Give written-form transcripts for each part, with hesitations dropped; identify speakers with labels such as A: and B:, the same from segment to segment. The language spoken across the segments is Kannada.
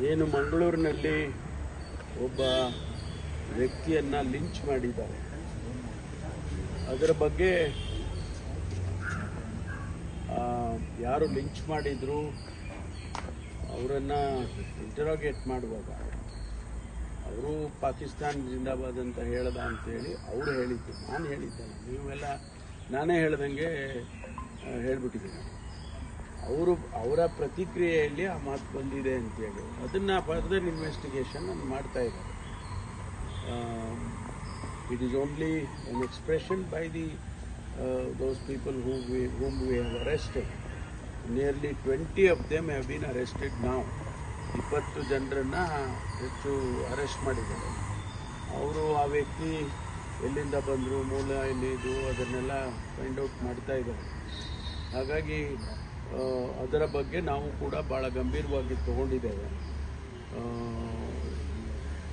A: ಏನು ಮಂಗಳೂರಿನಲ್ಲಿ ಒಬ್ಬ ವ್ಯಕ್ತಿಯನ್ನು ಲಿಂಚ್ ಮಾಡಿದ್ದಾರೆ, ಅದರ ಬಗ್ಗೆ ಯಾರು ಲಿಂಚ್ ಮಾಡಿದ್ರು ಅವರನ್ನು ಇಂಟರೋಗೇಟ್ ಮಾಡುವಾಗ ಅವರು ಪಾಕಿಸ್ತಾನ್ ಜಿಂದಾಬಾದ್ ಅಂತ ಹೇಳ್ದ ಅಂತೇಳಿ ಅವರು ಹೇಳಿದ್ದು, ನಾನು ಹೇಳಿದ್ದಲ್ಲ, ನೀವೆಲ್ಲ ನಾನೇ ಹೇಳ್ದಂಗೆ ಹೇಳ್ಬಿಟ್ಟಿದ್ದೀನಿ. ಅವರ ಪ್ರತಿಕ್ರಿಯೆಯಲ್ಲಿ ಆ ಮಾತು ಬಂದಿದೆ ಅಂತೇಳಿ ಅದನ್ನು ಫರ್ದರ್ ಇನ್ವೆಸ್ಟಿಗೇಷನ್ ಮಾಡ್ತಾ ಇದ್ದಾರೆ. It is only N expression by the those people whom we have arrested. Nearly 20 of them have been arrested now. 20 ಜನರನ್ನು ಹೆಚ್ಚು ಅರೆಸ್ಟ್ ಮಾಡಿದ್ದಾರೆ. ಅವರು ಆ ವ್ಯಕ್ತಿ ಎಲ್ಲಿಂದ ಬಂದರು, ಮೂಲ ಎಲ್ಲಿದ್ದು ಅದನ್ನೆಲ್ಲ ಫೈಂಡ್ ಔಟ್ ಮಾಡ್ತಾ ಇದ್ದಾರೆ. ಹಾಗಾಗಿ ಅದರ ಬಗ್ಗೆ ನಾವು ಕೂಡ ಭಾಳ ಗಂಭೀರವಾಗಿ ತಗೊಂಡಿದ್ದೇವೆ.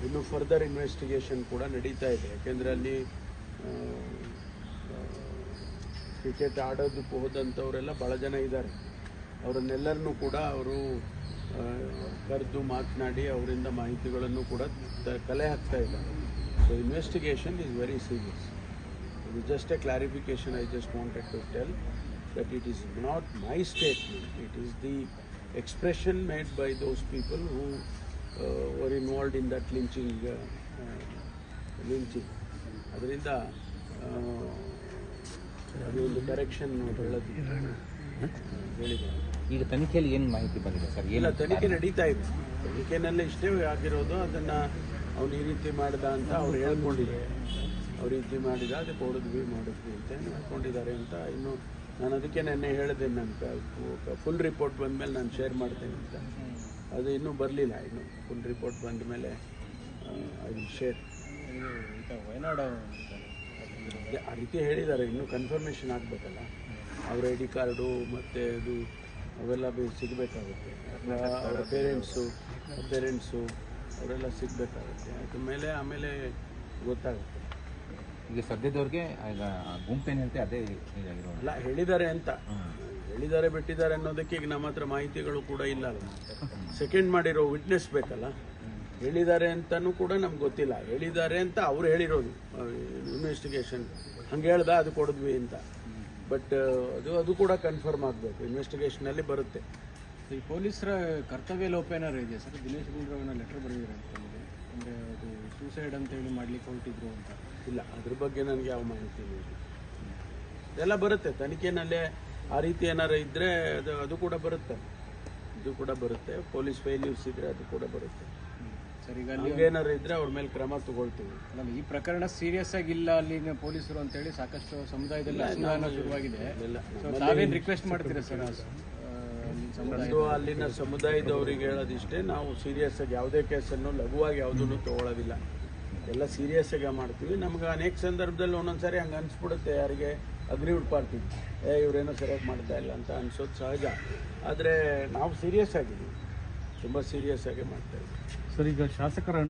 A: ಇನ್ನು ಫರ್ದರ್ ಇನ್ವೆಸ್ಟಿಗೇಷನ್ ಕೂಡ ನಡೀತಾ ಇದೆ. ಯಾಕೆಂದರೆ ಅಲ್ಲಿ ಕ್ರಿಕೆಟ್ ಆಡೋದಕ್ಕೆ ಹೋದಂಥವರೆಲ್ಲ ಭಾಳ ಜನ ಇದ್ದಾರೆ. ಅವರನ್ನೆಲ್ಲರನ್ನೂ ಕೂಡ ಅವರು ಕರೆದು ಮಾತನಾಡಿ ಅವರಿಂದ ಮಾಹಿತಿಗಳನ್ನು ಕೂಡ ಕಲೆ ಹಾಕ್ತಾ ಇದ್ದಾರೆ. So investigation is very serious. ಇದು just a clarification I just wanted to tell that it is not my statement, it is the expression made by those people who were involved in that lynching. ಅದರಿಂದ ಅದು ಒಂದು ಕರೆಕ್ಷನ್ ಹೇಳಿದ್ದಾರೆ.
B: ಈಗ ತನಿಖೆಯಲ್ಲಿ ಏನು ಮಾಹಿತಿ ಬಂದಿದೆ ಸರ್?
A: ಇಲ್ಲ, ತನಿಖೆ ನಡೀತಾ ಇದೆ. ತನಿಖೆನಲ್ಲೇ ಇಷ್ಟೇ ಆಗಿರೋದು, ಅದನ್ನು ಅವನು ಈ ರೀತಿ ಮಾಡಿದ ಅಂತ ಅವ್ರು ಹೇಳ್ಕೊಂಡಿದ್ದಾರೆ. ಅವ್ರು ಈ ರೀತಿ ಮಾಡಿದ, ಅದಕ್ಕೆ ಮಾಡಿದ್ವಿ ಅಂತ ಹೇಳ್ಕೊಂಡಿದ್ದಾರೆ ಅಂತ. ಇನ್ನು ನಾನು ಅದಕ್ಕೆ ನೆನ್ನೆ ಹೇಳಿದೆ, ನನ್ನ ಫುಲ್ ರಿಪೋರ್ಟ್ ಬಂದ ಮೇಲೆ ನಾನು ಶೇರ್ ಮಾಡ್ತೇನೆ ಅಂತ. ಅದು ಇನ್ನೂ ಬರಲಿಲ್ಲ. ಇನ್ನು ಫುಲ್ ರಿಪೋರ್ಟ್ ಬಂದ ಮೇಲೆ ಐ ವಿಲ್ ಶೇರ್. ಆ ರೀತಿ ಹೇಳಿದ್ದಾರೆ. ಇನ್ನೂ ಕನ್ಫರ್ಮೇಷನ್ ಆಗಬೇಕಲ್ಲ, ಅವ್ರ ಐ ಡಿ ಕಾರ್ಡು ಮತ್ತು ಅದು ಅವೆಲ್ಲ ಸಿಗಬೇಕಾಗುತ್ತೆ. ಅವರ ಪೇರೆಂಟ್ಸು ಅವರೆಲ್ಲ ಸಿಗಬೇಕಾಗುತ್ತೆ. ಅದ್ರ ಮೇಲೆ ಆಮೇಲೆ ಗೊತ್ತಾಗುತ್ತೆ.
B: ಈಗ ಸದ್ಯದವ್ರಿಗೆ ಈಗ ಗುಂಪೇನು ಹೇಳ್ತೆ ಅದೇ
A: ಅಲ್ಲ, ಹೇಳಿದ್ದಾರೆ ಅಂತ ಹೇಳಿದ್ದಾರೆ ಬಿಟ್ಟಿದ್ದಾರೆ ಅನ್ನೋದಕ್ಕೆ ಈಗ ನಮ್ಮ ಹತ್ರ ಮಾಹಿತಿಗಳು ಕೂಡ ಇಲ್ಲ ಅಲ್ಲ. ಸೆಕೆಂಡ್ ಮಾಡಿರೋ ವಿಟ್ನೆಸ್ ಬೇಕಲ್ಲ. ಹೇಳಿದ್ದಾರೆ ಅಂತಲೂ ಕೂಡ ನಮ್ಗೆ ಗೊತ್ತಿಲ್ಲ. ಹೇಳಿದ್ದಾರೆ ಅಂತ ಅವ್ರು ಹೇಳಿರೋದು ಇನ್ವೆಸ್ಟಿಗೇಷನ್ ಹಂಗೆ ಹೇಳ್ದ, ಅದು ಕೊಡಿದ್ವಿ ಅಂತ. ಬಟ್ ಅದು ಕೂಡ ಕನ್ಫರ್ಮ್ ಆಗಬೇಕು, ಇನ್ವೆಸ್ಟಿಗೇಷನಲ್ಲಿ ಬರುತ್ತೆ.
C: ಈ ಪೊಲೀಸರ ಕರ್ತವ್ಯ ಲೋಪ ಏನಾರು ಇದೆ ಸರ್? ದಿನೇಶ್ ಗುಂಡೂರಾವ್ನ ಲೆಟರ್ ಬರೆದಿದ್ದಾರೆ ಅಂತಂದರೆ, ಅಂದರೆ ಅದು ಸೂಸೈಡ್ ಅಂತೇಳಿ ಮಾಡಲಿಕ್ಕೆ ಹೊರಟಿದ್ರು ಅಂತ.
A: ಇಲ್ಲ, ಅದ್ರ ಬಗ್ಗೆ ನನಗೆ ಯಾವ ಮಾಹಿತಿ ಇಲ್ಲ. ಎಲ್ಲ ಬರುತ್ತೆ ತನಿಖೆನಲ್ಲೇ. ಆ ರೀತಿ ಏನಾರು ಇದ್ದರೆ ಅದು ಕೂಡ ಬರುತ್ತೆ. ಇದು ಕೂಡ ಬರುತ್ತೆ. ಪೊಲೀಸ್ ಫೇಲ್ಯೂರ್ಸ್ ಇದ್ದರೆ ಅದು ಕೂಡ ಬರುತ್ತೆ.
C: ಸರ್, ಈಗ ಅಲ್ಲಿ
A: ಏನಾರು ಇದ್ದರೆ ಅವ್ರ ಮೇಲೆ ಕ್ರಮ ತಗೊಳ್ತೀವಿ.
C: ಅಲ್ಲ, ಈ ಪ್ರಕರಣ ಸೀರಿಯಸ್ ಆಗಿಲ್ಲ ಅಲ್ಲಿನ ಪೊಲೀಸರು ಅಂತೇಳಿ ಸಾಕಷ್ಟು ಸಮುದಾಯದಲ್ಲಿ ಅಸಮಾಧಾನ ಶುರುವಾಗಿದೆ. ತಾವೇನು ರಿಕ್ವೆಸ್ಟ್ ಮಾಡ್ತೀರಾ ಸರ್?
A: ಅಲ್ಲಿನ ಸಮುದಾಯದವರಿಗೆ ಹೇಳೋದಿಷ್ಟೇ, ನಾವು ಸೀರಿಯಸ್ ಆಗಿ ಯಾವುದೇ ಕೇಸನ್ನು ಲಘುವಾಗಿ ಯಾವುದನ್ನು ತಗೊಳ್ಳೋದಿಲ್ಲ. ಎಲ್ಲ ಸೀರಿಯಸ್ ಆಗಿ ಮಾಡ್ತೀವಿ. ನಮ್ಗೆ ಅನೇಕ ಸಂದರ್ಭದಲ್ಲಿ ಒಂದೊಂದ್ಸರಿ ಹಂಗೆ ಅನಿಸ್ಬಿಡುತ್ತೆ, ಯಾರಿಗೆ ಅಗ್ರಿವ್ಡ್ ಪಾರ್ಟಿ ಇವರೇನೋ ಸರಿಯಾಗಿ ಮಾಡ್ತಾ ಇಲ್ಲ ಅಂತ ಅನ್ಸೋದು ಸಹಜ. ಆದರೆ ನಾವು ಸೀರಿಯಸ್ ಆಗಿದ್ದೀವಿ, ತುಂಬ ಸೀರಿಯಸ್ ಆಗಿ ಮಾಡ್ತಾ ಇದ್ದೀವಿ.
C: ಸರ್, ಈಗ ಶಾಸಕರ